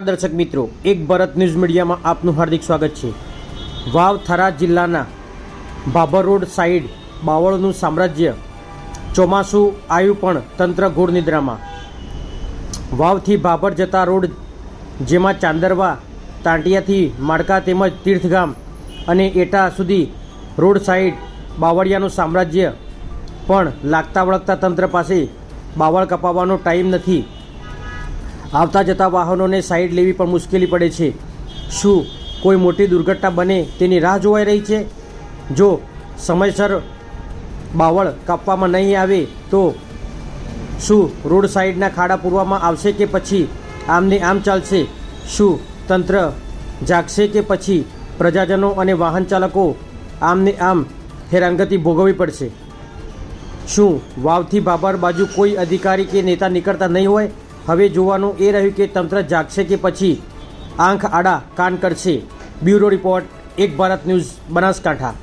દર્શક મિત્રો, એક ભારત ન્યૂઝ મીડિયામાં આપનું હાર્દિક સ્વાગત છે। વાવ થરા જિલ્લાના ભાભર રોડ સાઈડ બાવળનું સામ્રાજ્ય, ચોમાસું આવ્યું પણ તંત્ર ઘોર નિદ્રામાં। વાવથી ભાભર જતા રોડ, જેમાં ચાંદરવા, તાંટિયાથી માળકા તેમજ તીર્થગામ અને એટા સુધી રોડ સાઈડ બાવળિયાનું સામ્રાજ્ય, પણ લાગતા વળગતા તંત્ર પાસે બાવળ કપાવવાનો ટાઈમ નથી। આવતા જતા વાહનોને સાઈડ લેવી પણ મુશ્કેલી પડે છે। શું કોઈ મોટી દુર્ઘટના બને તેની રાહ જોવાઈ રહી છે? જો સમયસર બાવળ કાપવામાં નહીં આવે તો શું રોડ સાઈડના ખાડા પૂરવામાં આવશે કે પછી આમને આમ ચાલશે? શું તંત્ર જાગશે કે પછી પ્રજાજનો અને વાહન ચાલકો આમને આમ હેરાનગતિ ભોગવવી પડશે? શું વાવથી ભાભર બાજુ કોઈ અધિકારી કે નેતા નીકળતા નહીં હોય? હવે જોવાનું એ રહ્યું કે તંત્ર જાગશે કે પછી આંખ આડા કાન કરશે। બ્યુરો રિપોર્ટ, એક ભારત ન્યૂઝ, બનાસકાંઠા।